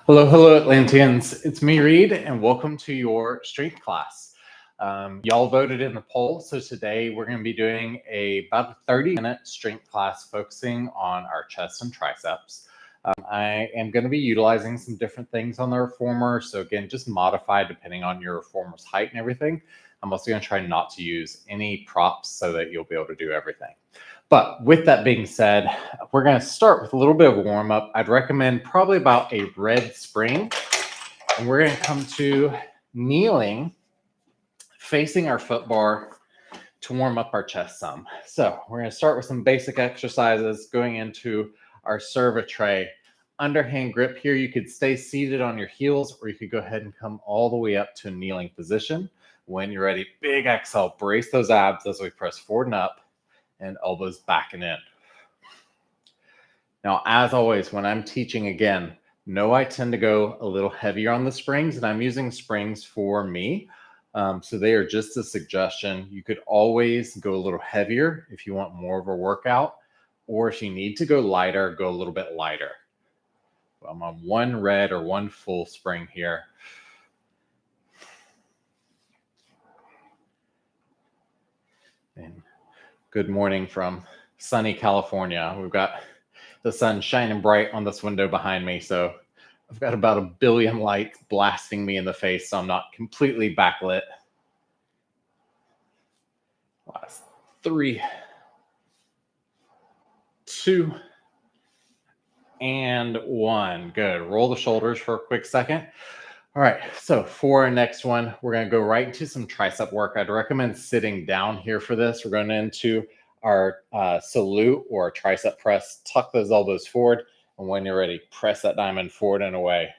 Hello, hello, Atlanteans. It's me, Reed, and welcome to your strength class. Y'all voted in the poll, so today we're going to be doing about a 30-minute strength class focusing on our chest and triceps. I am going to be utilizing some different things on the reformer, so again, just modified depending on your reformer's height and everything. I'm also going to try not to use any props so that you'll be able to do everything. But with that being said, we're going to start with a little bit of a warm-up. I'd recommend probably about a red spring. And we're going to come to kneeling, facing our foot bar to warm up our chest some. So we're going to start with some basic exercises going into our serve tray. Underhand grip here. You could stay seated on your heels, or you could go ahead and come all the way up to a kneeling position. When you're ready, big exhale, brace those abs as we press forward and up, and elbows back and in. Now, as always, when I'm teaching again, I tend to go a little heavier on the springs, and I'm using springs for me. So they are just a suggestion. You could always go a little heavier if you want more of a workout, or if you need to go lighter, go a little bit lighter. I'm on one red or one full spring here. And good morning from sunny California. We've got the sun shining bright on this window behind me, so I've got about 1 billion lights blasting me in the face, so I'm not completely backlit. Last 3, 2, and 1. Good. Roll the shoulders for a quick second. All right, so for our next one, we're going to go right into some tricep work. I'd recommend sitting down here for this. We're going into our salute or tricep press. Tuck those elbows forward, and when you're ready, press that diamond forward and away.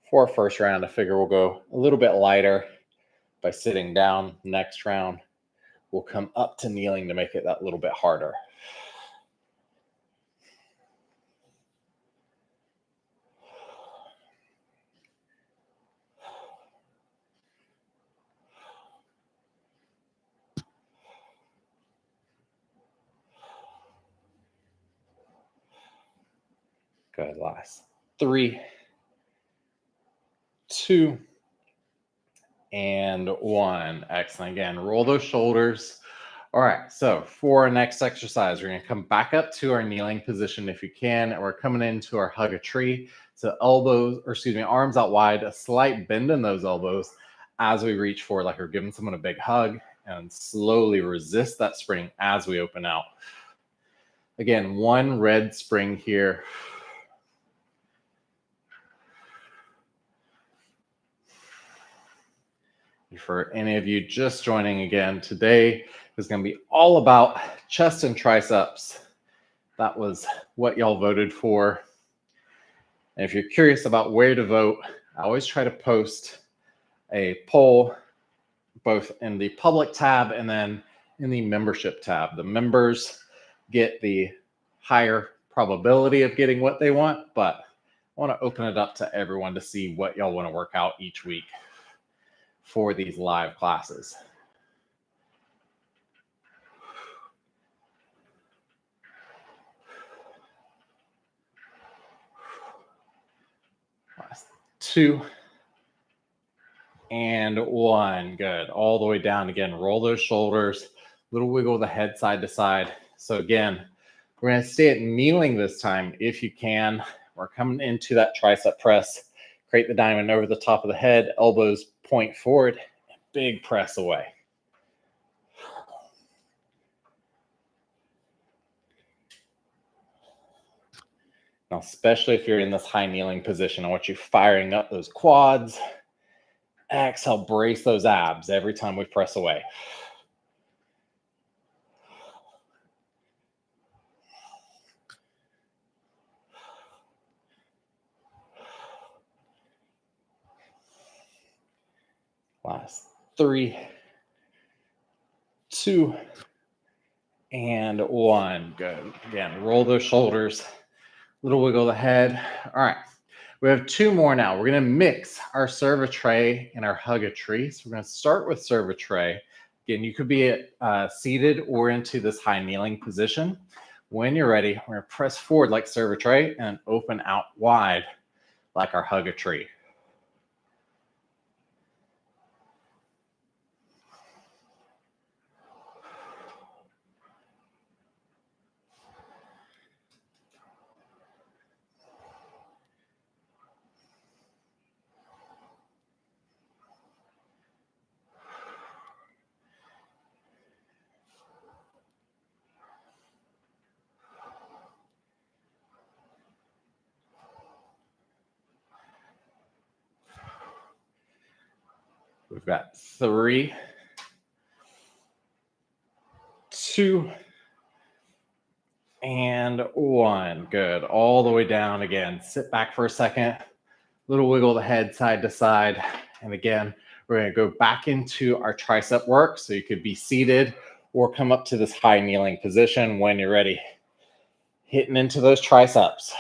For our first round, I figure we'll go a little bit lighter by sitting down. Next round, we'll come up to kneeling to make it that little bit harder. Good. Last 3, 2, and 1. Excellent. Again, roll those shoulders. All right. So for our next exercise, we're going to come back up to our kneeling position if you can. And we're coming into our hug a tree. So arms out wide, a slight bend in those elbows as we reach forward, like we're giving someone a big hug, and slowly resist that spring as we open out. Again, one red spring here. For any of you just joining again, today is going to be all about chest and triceps. That was what y'all voted for. And if you're curious about where to vote, I always try to post a poll both in the public tab and then in the membership tab. The members get the higher probability of getting what they want, but I want to open it up to everyone to see what y'all want to work out each week for these live classes. Last 2, and 1. Good. All the way down again. Roll those shoulders. Little wiggle of the head side to side. So again, we're going to stay at kneeling this time if you can. We're coming into that tricep press. Create the diamond over the top of the head. Elbows point forward. Big press away. Now, especially if you're in this high kneeling position, I want you firing up those quads. Exhale, brace those abs every time we press away. Last 3, 2, and 1. Good. Again, roll those shoulders. Little wiggle of the head. All right. We have 2 more now. We're going to mix our serve a tray and our hug a tree. So we're going to start with serve a tray. Again, you could be seated or into this high kneeling position. When you're ready, we're going to press forward like serve a tray and open out wide like our hug a tree. We've got 3, 2, and 1. Good. All the way down again. Sit back for a second. Little wiggle the head side to side. And again, we're going to go back into our tricep work. So you could be seated or come up to this high kneeling position when you're ready. Hitting into those triceps.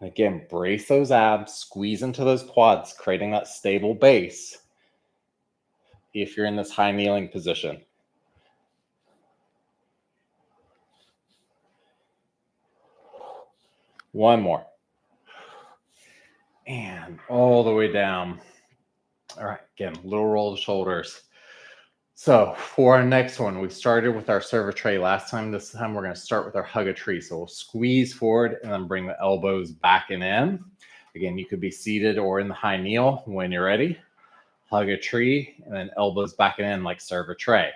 Again, brace those abs, squeeze into those quads, creating that stable base if you're in this high kneeling position. One more. And all the way down. All right, again, little roll of the shoulders. So for our next one, we started with our serve a tray last time. This time we're going to start with our hug a tree. So we'll squeeze forward and then bring the elbows back and in. Again, you could be seated or in the high kneel when you're ready. Hug a tree and then elbows back and in like serve a tray.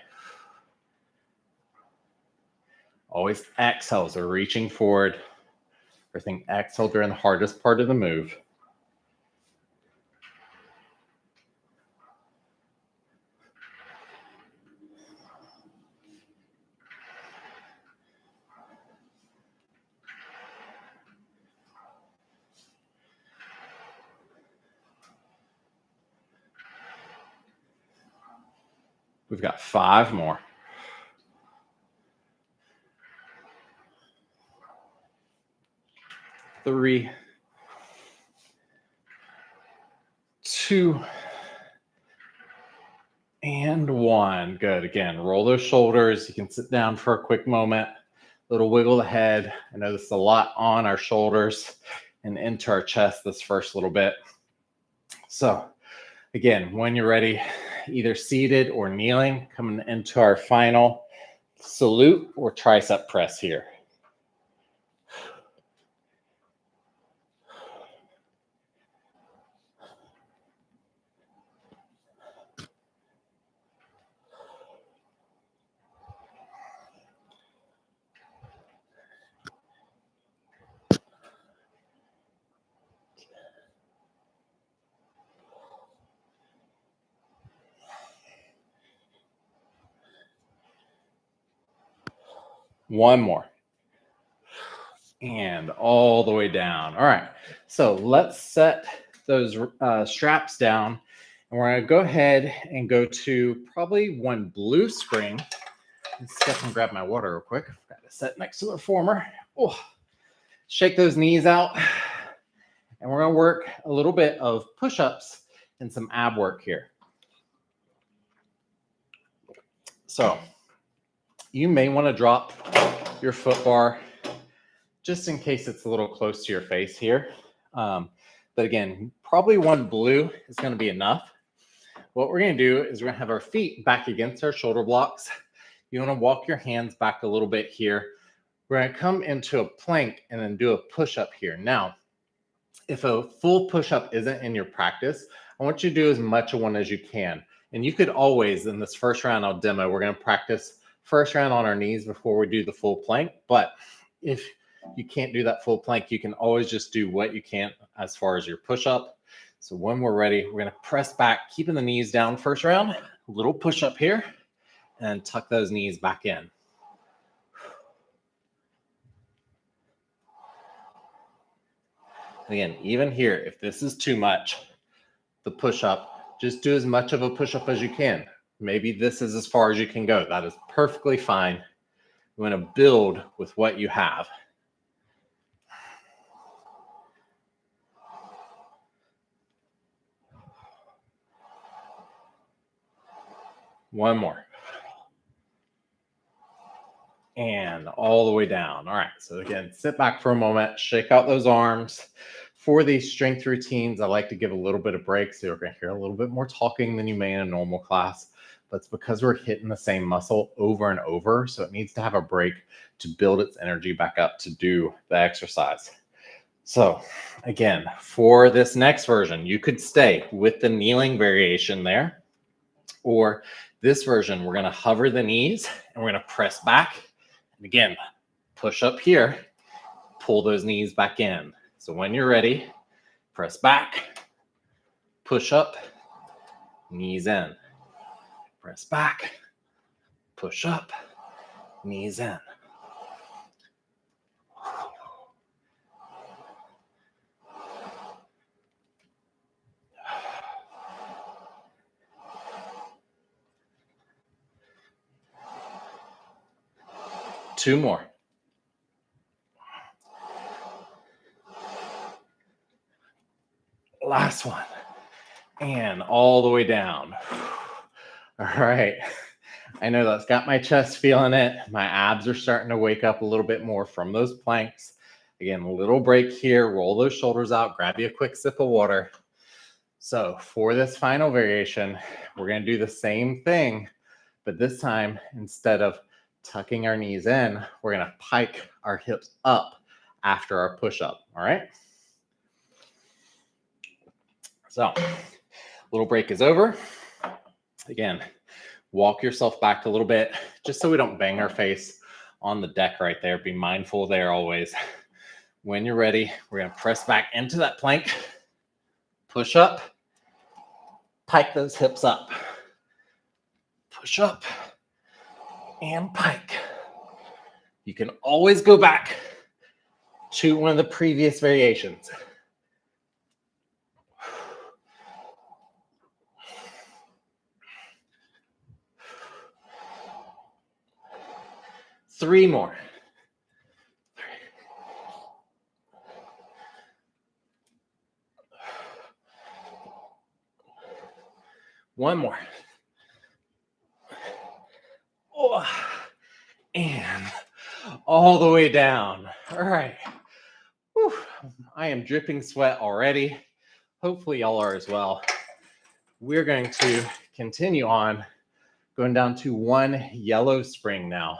Always exhale, so reaching forward. Everything exhale during the hardest part of the move. We've got 5 more. 3, 2, and 1. Good. Again, roll those shoulders. You can sit down for a quick moment. Little wiggle the head. I know this is a lot on our shoulders and into our chest this first little bit. So again, when you're ready, either seated or kneeling, coming into our final salute or tricep press here. One more. And all the way down. All right. So let's set those straps down. And we're going to go ahead and go to probably one blue screen. Let's step and grab my water real quick. Got to set next to the reformer. Oh, shake those knees out. And we're going to work a little bit of push-ups and some ab work here. So you may want to drop your foot bar just in case it's a little close to your face here. But again, probably one blue is going to be enough. What we're going to do is we're going to have our feet back against our shoulder blocks. You want to walk your hands back a little bit here. We're going to come into a plank and then do a push-up here. Now, if a full push-up isn't in your practice, I want you to do as much of one as you can. And you could always, in this first round I'll demo, we're going to practice first round on our knees before we do the full plank. But if you can't do that full plank, you can always just do what you can as far as your push-up. So when we're ready, we're going to press back, keeping the knees down first round, a little push-up here, and tuck those knees back in. Again, even here, if this is too much, the push-up, just do as much of a push-up as you can. Maybe this is as far as you can go. That is perfectly fine. You want to build with what you have. One more. And all the way down. All right. So again, sit back for a moment, shake out those arms. For these strength routines, I like to give a little bit of break. So you're going to hear a little bit more talking than you may in a normal class. But it's because we're hitting the same muscle over and over. So it needs to have a break to build its energy back up to do the exercise. So again, for this next version, you could stay with the kneeling variation there. Or this version, we're going to hover the knees and we're going to press back. And again, push up here, pull those knees back in. So when you're ready, press back, push up, knees in. Press back, push up, knees in. Two more. Last one. And all the way down. All right. I know that's got my chest feeling it. My abs are starting to wake up a little bit more from those planks. Again, a little break here. Roll those shoulders out. Grab you a quick sip of water. So for this final variation, we're going to do the same thing, but this time, instead of tucking our knees in, we're going to pike our hips up after our push-up. All right. So little break is over. Again, walk yourself back a little bit, just so we don't bang our face on the deck right there. Be mindful there always. When you're ready, we're going to press back into that plank, push up, pike those hips up, push up, and pike. You can always go back to one of the previous variations. Three more. One more. Oh, and all the way down. All right. Whew. I am dripping sweat already. Hopefully y'all are as well. We're going to continue on, going down to one yellow spring now.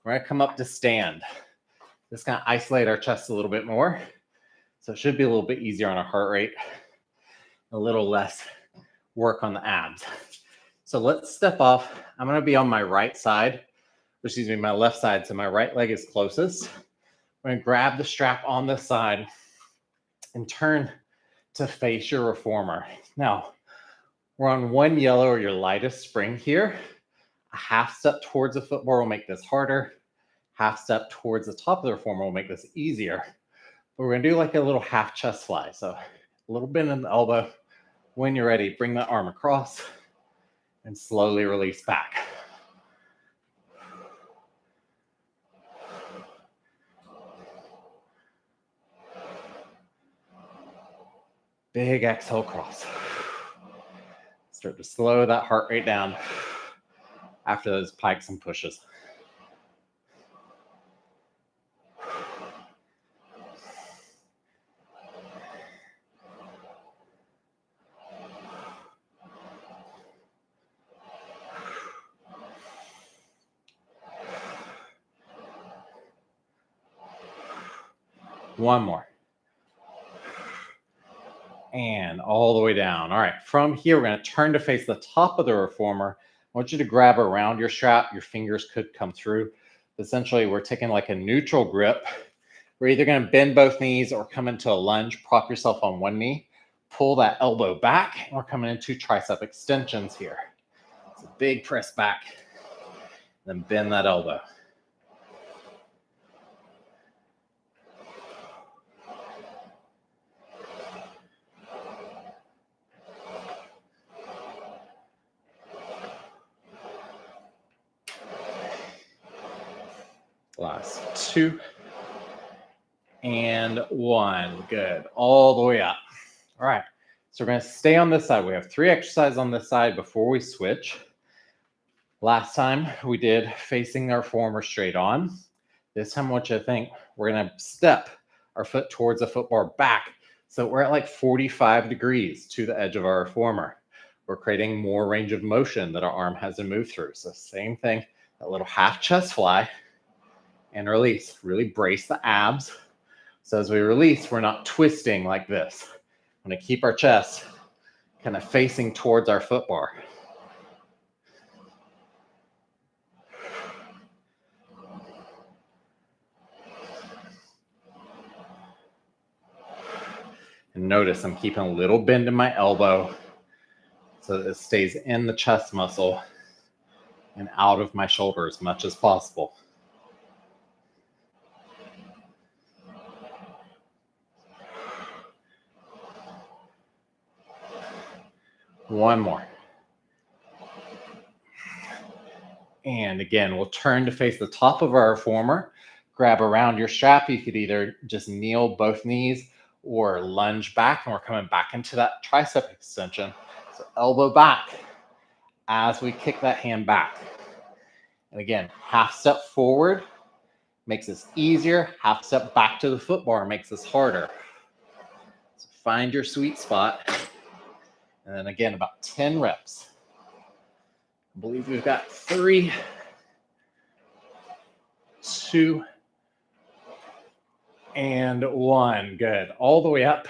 We're going to come up to stand. This is going to isolate our chest a little bit more. So it should be a little bit easier on our heart rate, a little less work on the abs. So let's step off. I'm going to be on my right side, excuse me, my left side. So my right leg is closest. I'm going to grab the strap on this side and turn to face your reformer. Now, we're on one yellow or your lightest spring here. A half step towards the footboard will make this harder. Half step towards the top of the reformer will make this easier. But we're going to do like a little half chest fly. So a little bend in the elbow. When you're ready, bring that arm across and slowly release back. Big exhale cross. Start to slow that heart rate down after those pikes and pushes. One more. And all the way down. All right, from here, we're going to turn to face the top of the reformer. I want you to grab around your strap. Your fingers could come through. Essentially, we're taking like a neutral grip. We're either going to bend both knees or come into a lunge. Prop yourself on one knee. Pull that elbow back. And we're coming into tricep extensions here. It's a big press back. Then bend that elbow. Last two. And one. Good. All the way up. All right. So we're going to stay on this side. We have 3 exercises on this side before we switch. Last time we did facing our reformer straight on. This time, what you think, we're going to step our foot towards the foot bar back. So we're at like 45 degrees to the edge of our reformer. We're creating more range of motion that our arm has to move through. So same thing, a little half chest fly and release. Really brace the abs. So as we release, we're not twisting like this. We're going to keep our chest kind of facing towards our foot bar. And notice I'm keeping a little bend in my elbow so that it stays in the chest muscle and out of my shoulder as much as possible. One more. And again, we'll turn to face the top of our reformer. Grab around your strap. You could either just kneel both knees or lunge back, and we're coming back into that tricep extension. So elbow back as we kick that hand back. And again, half step forward makes this easier. Half step back to the foot bar makes this harder. So find your sweet spot. And then again, about 10 reps. I believe we've got 3, 2, and 1. Good. All the way up.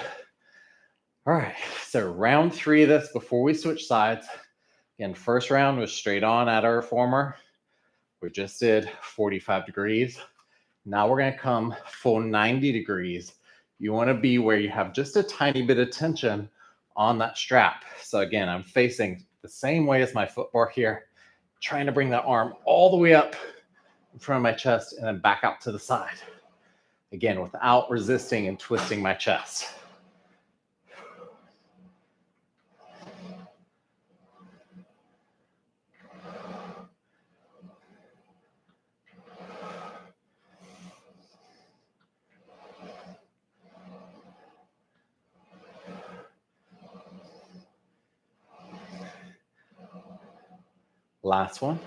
All right. So round 3 of this before we switch sides. Again, first round was straight on at our reformer. We just did 45 degrees. Now we're going to come full 90 degrees. You want to be where you have just a tiny bit of tension on that strap. So again, I'm facing the same way as my foot bar here, trying to bring that arm all the way up in front of my chest and then back out to the side. Again, without resisting and twisting my chest. Last one.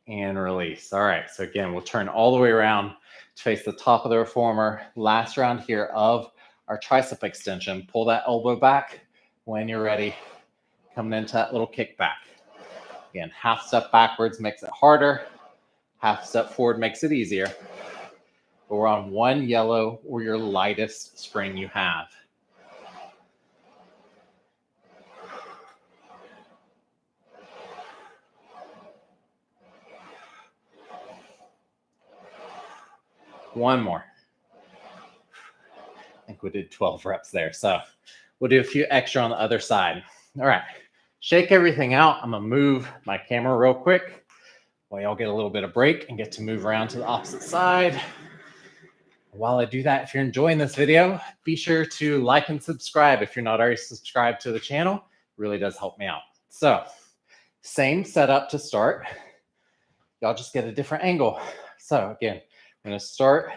And release. All right. So again, we'll turn all the way around to face the top of the reformer. Last round here of our tricep extension. Pull that elbow back when you're ready. Coming into that little kickback. Again, half step backwards makes it harder. Half step forward makes it easier. But we're on one yellow or your lightest spring you have. One more. I think we did 12 reps there. So we'll do a few extra on the other side. All right. Shake everything out. I'm going to move my camera real quick while y'all get a little bit of break and get to move around to the opposite side. While I do that, if you're enjoying this video, be sure to like and subscribe if you're not already subscribed to the channel. It really does help me out. So same setup to start. Y'all just get a different angle. So again, I'm going to start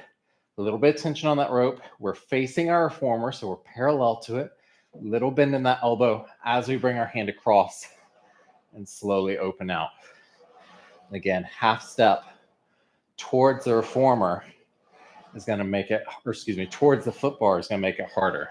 a little bit of tension on that rope. We're facing our reformer, so we're parallel to it. Little bend in that elbow as we bring our hand across and slowly open out. And again, half step towards the reformer is going to make it, or excuse me, towards the foot bar is going to make it harder.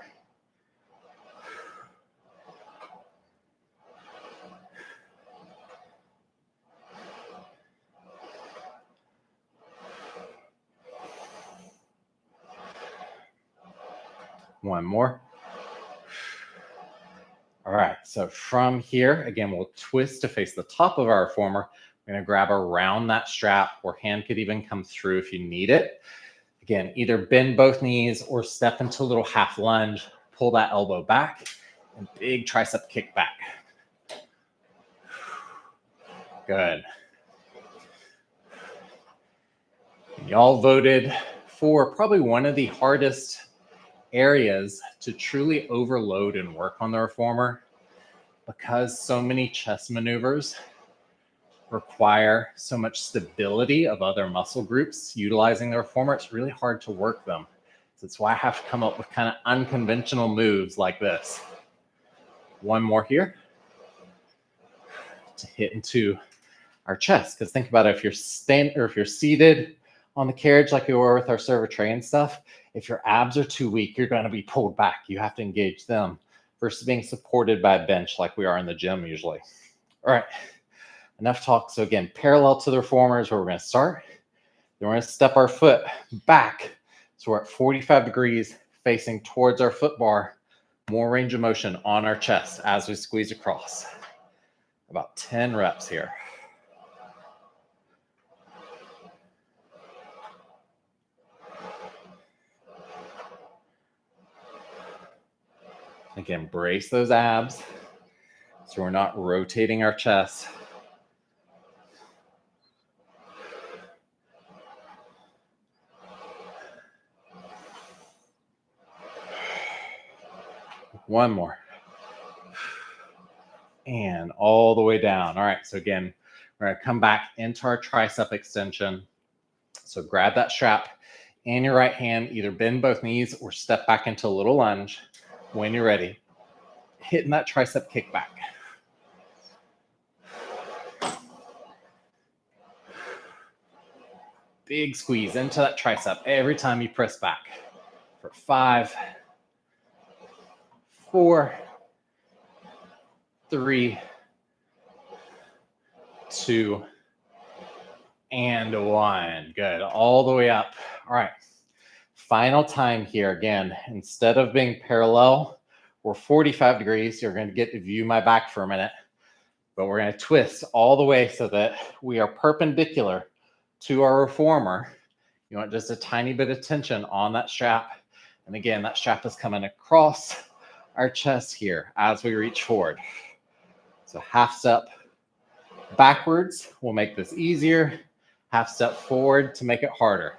One more. All right, so from here, again, we'll twist to face the top of our reformer. We're going to grab around that strap, or hand could even come through if you need it. Again, either bend both knees or step into a little half lunge, pull that elbow back, and big tricep kick back. Good. Y'all voted for probably one of the hardest areas to truly overload and work on the reformer, because so many chest maneuvers require so much stability of other muscle groups utilizing the reformer. It's really hard to work them. So that's why I have to come up with kind of unconventional moves like this. One more here. to hit into our chest. Because think about it, if you're standing or if you're seated on the carriage like you were with our server tray and stuff, if your abs are too weak, you're going to be pulled back. You have to engage them versus being supported by a bench like we are in the gym usually. All right, enough talk. So again, parallel to the reformers where we're going to start. Then we're going to step our foot back. So we're at 45 degrees facing towards our foot bar. More range of motion on our chest as we squeeze across. About 10 reps here. Again, brace those abs so we're not rotating our chest. One more. And all the way down. All right, so again, we're going to come back into our tricep extension. So grab that strap in your right hand, either bend both knees or step back into a little lunge when you're ready. Hitting that tricep kickback. Big squeeze into that tricep every time you press back. For 5, 4, 3, 2, and 1. Good. All the way up. All right. Final time here. Again, instead of being parallel, we're 45 degrees. You're going to get to view my back for a minute, but we're going to twist all the way so that we are perpendicular to our reformer. You want just a tiny bit of tension on that strap. And again, that strap is coming across our chest here as we reach forward. So half step backwards will make this easier. Half step forward to make it harder.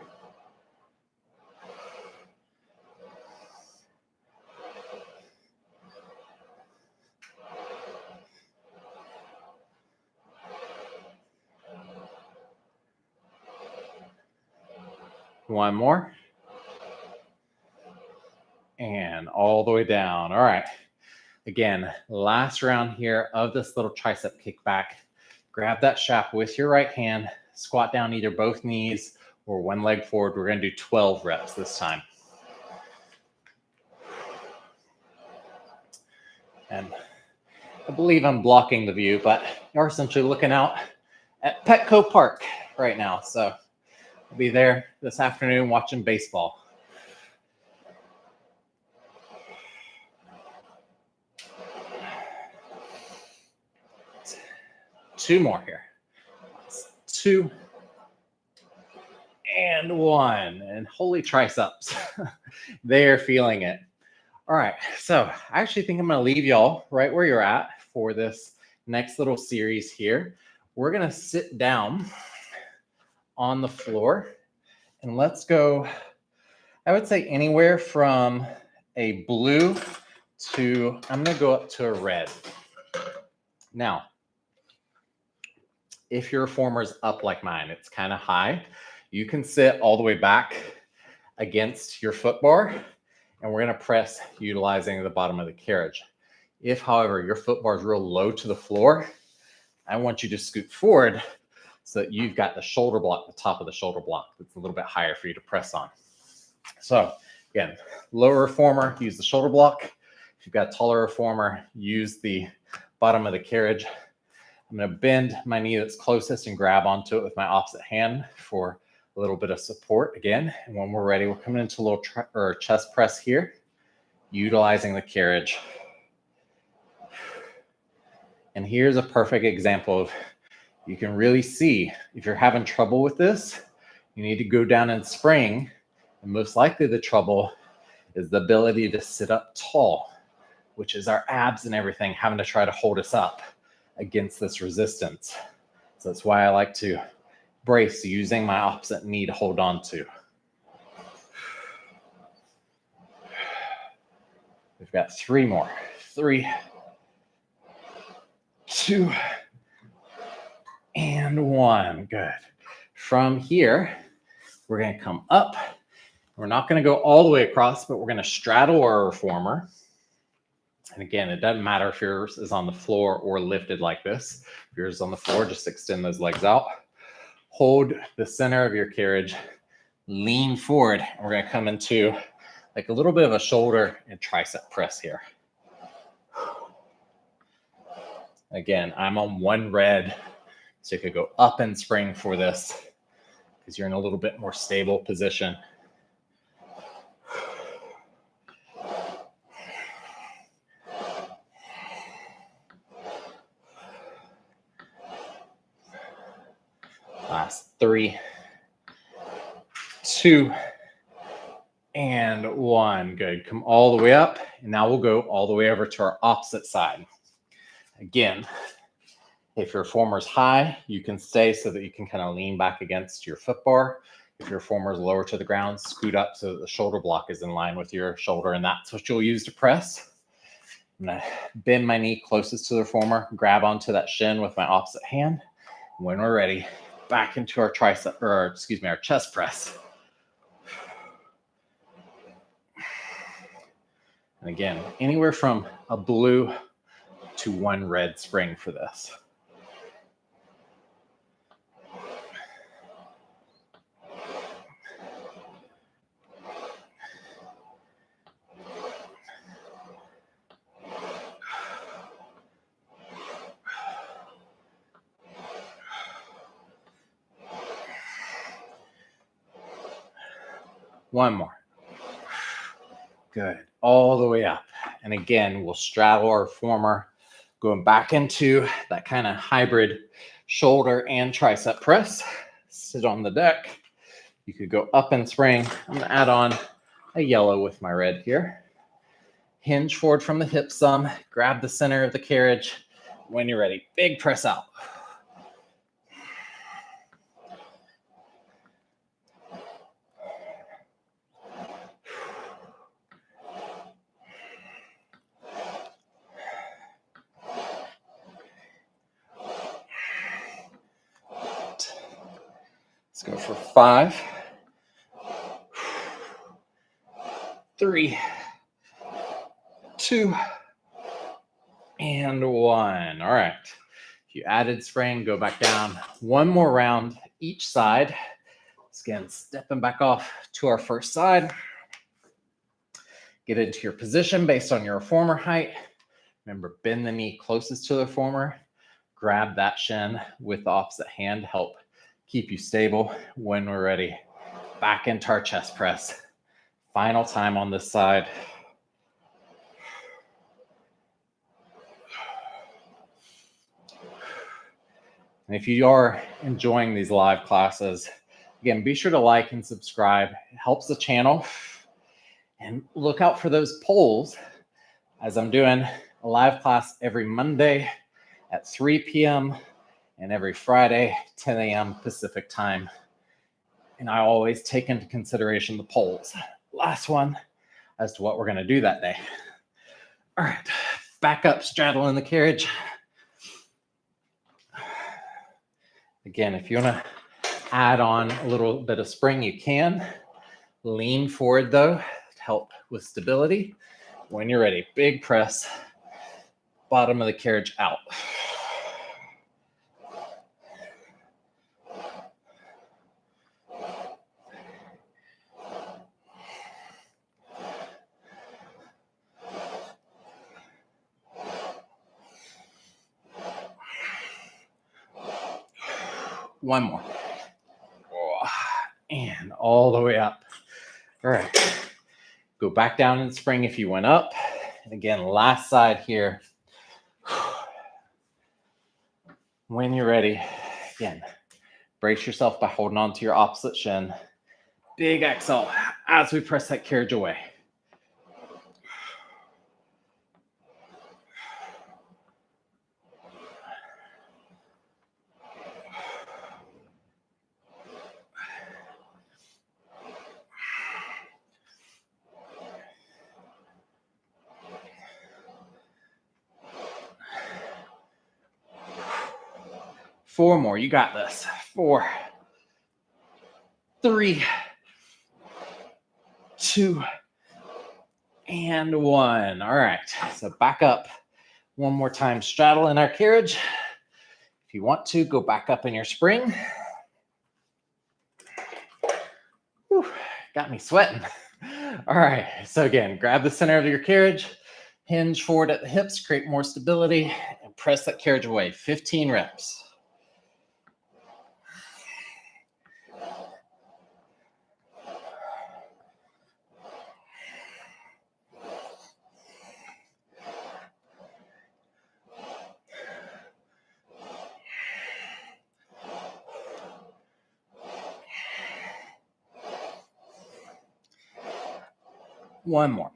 One more. And all the way down. All right. Again, last round here of this little tricep kickback. Grab that strap with your right hand. Squat down either both knees or one leg forward. We're going to do 12 reps this time. And I believe I'm blocking the view, but you're essentially looking out at Petco Park right now. So I'll be there this afternoon watching baseball. Two more here. 2 and 1. And holy triceps. They're feeling it. All right. So I actually think I'm going to leave y'all right where you're at for this next little series here. We're going to sit down on the floor and let's go, I would say anywhere from a blue to, I'm going to go up to a red. Now, if your reformer's up like mine, it's kind of high, you can sit all the way back against your foot bar, and we're going to press utilizing the bottom of the carriage. If, however, your foot bar is real low to the floor, I want you to scoot forward so that you've got the shoulder block, the top of the shoulder block that's a little bit higher for you to press on. So again, lower reformer, use the shoulder block. If you've got a taller reformer, use the bottom of the carriage. I'm going to bend my knee that's closest and grab onto it with my opposite hand for a little bit of support again. And when we're ready, we're coming into a little chest press here, utilizing the carriage. And here's a perfect example of, you can really see if you're having trouble with this, you need to go down and spring. And most likely the trouble is the ability to sit up tall, which is our abs and everything having to try to hold us up against this resistance. So that's why I like to brace using my opposite knee to hold on to. We've got 3 more. 3, 2, and 1. Good. From here, we're going to come up. We're not going to go all the way across, but we're going to straddle our reformer. And again, it doesn't matter if yours is on the floor or lifted like this. If yours is on the floor, just extend those legs out. Hold the center of your carriage, lean forward. And we're going to come into like a little bit of a shoulder and tricep press here. Again, I'm on one red, so you could go up and spring for this because you're in a little bit more stable position. Last 3, 2, and 1. Good. Come all the way up. And now we'll go all the way over to our opposite side. Again, if your reformer's high, you can stay so that you can kind of lean back against your foot bar. If your reformer is lower to the ground, scoot up so that the shoulder block is in line with your shoulder, and that's what you'll use to press. I'm going to bend my knee closest to the reformer, grab onto that shin with my opposite hand. When we're ready, back into our tricep, or excuse me, our chest press. And again, anywhere from a blue to 1 red spring for this. One more. Good. All the way up. And again, we'll straddle our reformer, going back into that kind of hybrid shoulder and tricep press. Sit on the deck. You could go up and spring. I'm going to add on a yellow with my red here. Hinge forward from the hip some. Grab the center of the carriage. When you're ready, big press out. Let's go for 5, 3, 2, and 1. All right. If you added spring, go back down. One more round each side. Again, stepping back off to our first side. Get into your position based on your reformer height. Remember, bend the knee closest to the reformer. Grab that shin with the opposite hand. Help keep you stable. When we're ready, back into our chest press. Final time on this side. And if you are enjoying these live classes, again, be sure to like and subscribe. It helps the channel. And look out for those polls, as I'm doing a live class every Monday at 3 p.m. and every Friday, 10 a.m. Pacific time. And I always take into consideration the polls. Last one as to what we're going to do that day. All right, back up, straddle in the carriage. Again, if you want to add on a little bit of spring, you can. Lean forward, though, to help with stability. When you're ready, big press, bottom of the carriage out. One more. And all the way up. All right. Go back down in spring if you went up. And again, last side here. When you're ready, again, brace yourself by holding on to your opposite shin. Big exhale as we press that carriage away. Four more. You got this. 4, 3, 2, And 1. All right, so back up one more time, straddle in our carriage. If you want to, go back up in your spring. Whew, got me sweating. All right, so again, grab the center of your carriage, hinge forward at the hips, create more stability, and press that carriage away. 15 reps. One more.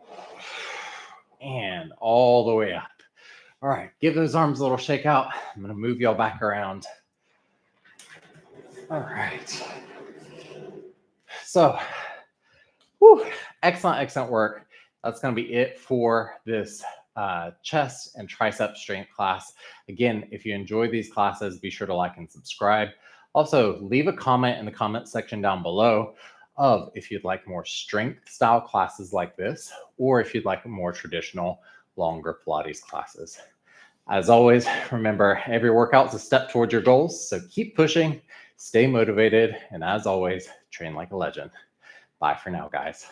And all the way up. All right, give those arms a little shake out. I'm going to move y'all back around. All right. So, whew, excellent work. That's going to be it for this chest and tricep strength class. Again, if you enjoy these classes, be sure to like and subscribe. Also, leave a comment in the comment section down below of if you'd like more strength style classes like this, or if you'd like more traditional, longer Pilates classes. As always, remember, every workout's a step towards your goals, so keep pushing, stay motivated, and as always, train like a legend. Bye for now, guys.